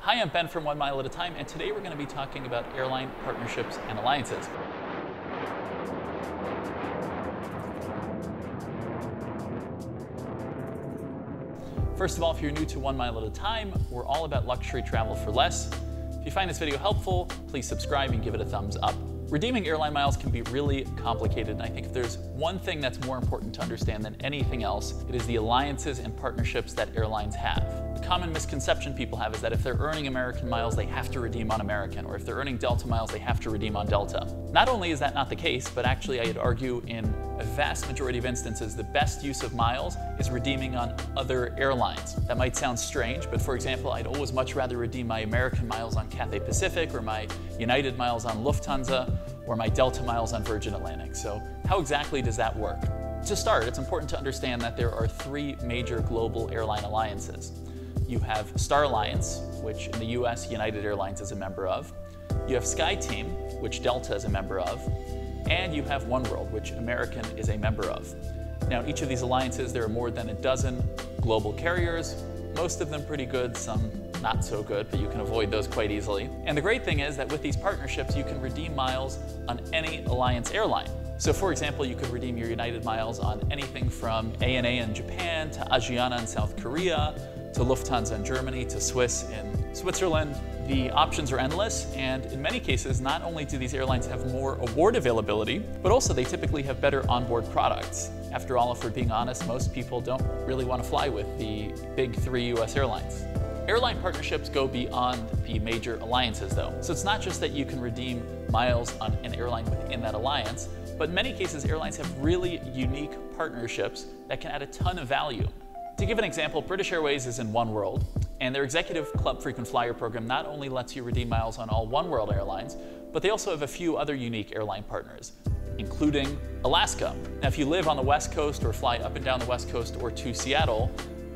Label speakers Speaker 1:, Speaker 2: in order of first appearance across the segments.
Speaker 1: Hi, I'm Ben from 1 Mile at a Time, and today we're going to be talking about airline partnerships and alliances. First of all, if you're new to 1 Mile at a Time, we're all about luxury travel for less. If you find this video helpful, please subscribe and give it a thumbs up. Redeeming airline miles can be really complicated, and I think if there's one thing that's more important to understand than anything else, it is the alliances and partnerships that airlines have. The common misconception people have is that if they're earning American miles, they have to redeem on American, or if they're earning Delta miles, they have to redeem on Delta. Not only is that not the case, but actually I'd argue in a vast majority of instances, the best use of miles is redeeming on other airlines. That might sound strange, but for example, I'd always much rather redeem my American miles on Cathay Pacific, or my United miles on Lufthansa, or my Delta miles on Virgin Atlantic. So how exactly does that work? To start, it's important to understand that there are three major global airline alliances. You have Star Alliance, which in the US United Airlines is a member of. You have SkyTeam, which Delta is a member of. And you have Oneworld, which American is a member of. Now, in each of these alliances, there are more than a dozen global carriers, most of them pretty good, some not so good, but you can avoid those quite easily. And the great thing is that with these partnerships, you can redeem miles on any alliance airline. So for example, you could redeem your United miles on anything from ANA in Japan, to Asiana in South Korea, to Lufthansa in Germany, to Swiss in Switzerland. The options are endless, and in many cases, not only do these airlines have more award availability, but also they typically have better onboard products. After all, if we're being honest, most people don't really want to fly with the big three US airlines. Airline partnerships go beyond the major alliances though. So it's not just that you can redeem miles on an airline within that alliance, but in many cases, airlines have really unique partnerships that can add a ton of value. To give an example, British Airways is in Oneworld, and their Executive Club Frequent Flyer program not only lets you redeem miles on all Oneworld airlines, but they also have a few other unique airline partners, including Alaska. Now, if you live on the West Coast or fly up and down the West Coast or to Seattle,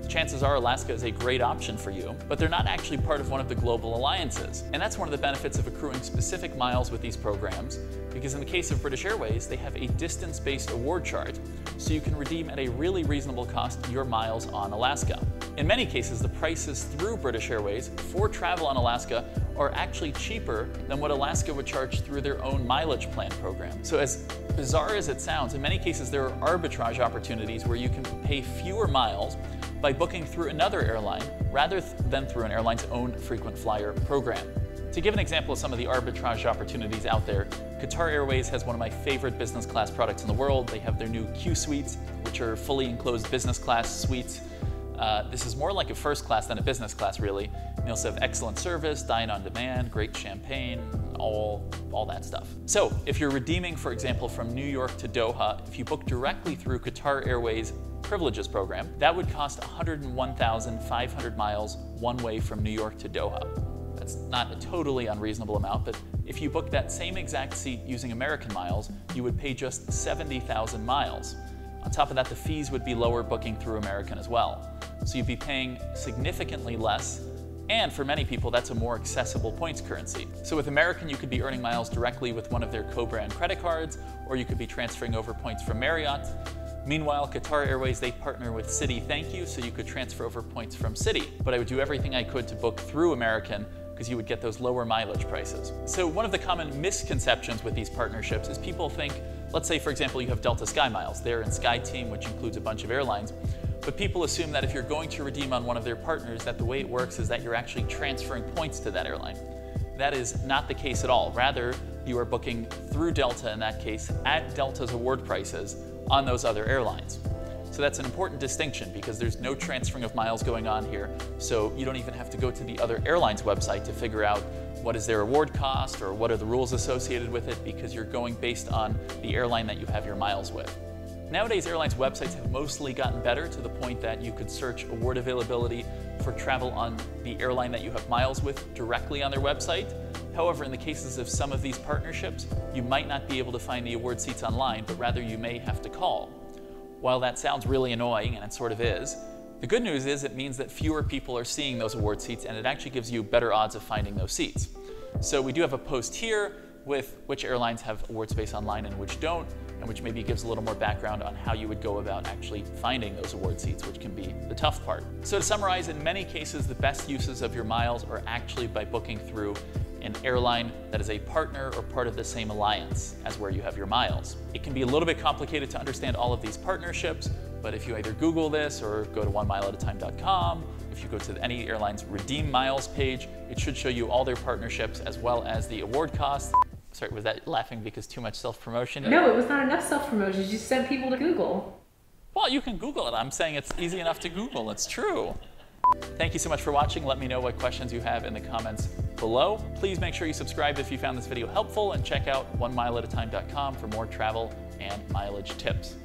Speaker 1: chances are Alaska is a great option for you, but they're not actually part of one of the global alliances. And that's one of the benefits of accruing specific miles with these programs, because in the case of British Airways, they have a distance-based award chart, so you can redeem at a really reasonable cost your miles on Alaska. In many cases, the prices through British Airways for travel on Alaska are actually cheaper than what Alaska would charge through their own mileage plan program. So as bizarre as it sounds, in many cases there are arbitrage opportunities where you can pay fewer miles by booking through another airline rather than through an airline's own frequent flyer program. To give an example of some of the arbitrage opportunities out there, Qatar Airways has one of my favorite business class products in the world. They have their new Q suites, which are fully enclosed business class suites. This is more like a first class than a business class, really. They also have excellent service, dine on demand, great champagne, all that stuff. So if you're redeeming, for example, from New York to Doha, if you book directly through Qatar Airways Privileges program, that would cost 101,500 miles one way from New York to Doha. That's not a totally unreasonable amount, but if you book that same exact seat using American miles, you would pay just 70,000 miles. On top of that, the fees would be lower booking through American as well. So you'd be paying significantly less, and for many people, that's a more accessible points currency. So with American, you could be earning miles directly with one of their co-brand credit cards, or you could be transferring over points from Marriott. Meanwhile, Qatar Airways, they partner with Citi ThankYou, so you could transfer over points from Citi. But I would do everything I could to book through American, because you would get those lower mileage prices. So one of the common misconceptions with these partnerships is people think, let's say for example you have Delta Sky Miles, they're in SkyTeam, which includes a bunch of airlines, but people assume that if you're going to redeem on one of their partners, that the way it works is that you're actually transferring points to that airline. That is not the case at all. Rather, you are booking through Delta in that case at Delta's award prices on those other airlines. So that's an important distinction because there's no transferring of miles going on here. So you don't even have to go to the other airline's website to figure out what is their award cost or what are the rules associated with it, because you're going based on the airline that you have your miles with. Nowadays, airlines' websites have mostly gotten better to the point that you could search award availability for travel on the airline that you have miles with directly on their website. However, in the cases of some of these partnerships, you might not be able to find the award seats online, but rather you may have to call. While that sounds really annoying, and it sort of is, the good news is it means that fewer people are seeing those award seats, and it actually gives you better odds of finding those seats. So we do have a post here with which airlines have award space online and which don't. and which maybe gives a little more background on how you would go about actually finding those award seats, which can be the tough part. So to summarize, in many cases, the best uses of your miles are actually by booking through an airline that is a partner or part of the same alliance as where you have your miles. It can be a little bit complicated to understand all of these partnerships, but if you either Google this or go to onemileatatime.com, if you go to any airline's Redeem Miles page, it should show you all their partnerships as well as the award costs. Sorry, was that laughing because too much self-promotion?
Speaker 2: No, it was not enough self-promotion. You just sent people to Google.
Speaker 1: Well, you can Google it. I'm saying it's easy enough to Google. It's true. Thank you so much for watching. Let me know what questions you have in the comments below. Please make sure you subscribe if you found this video helpful, and check out onemileatatime.com for more travel and mileage tips.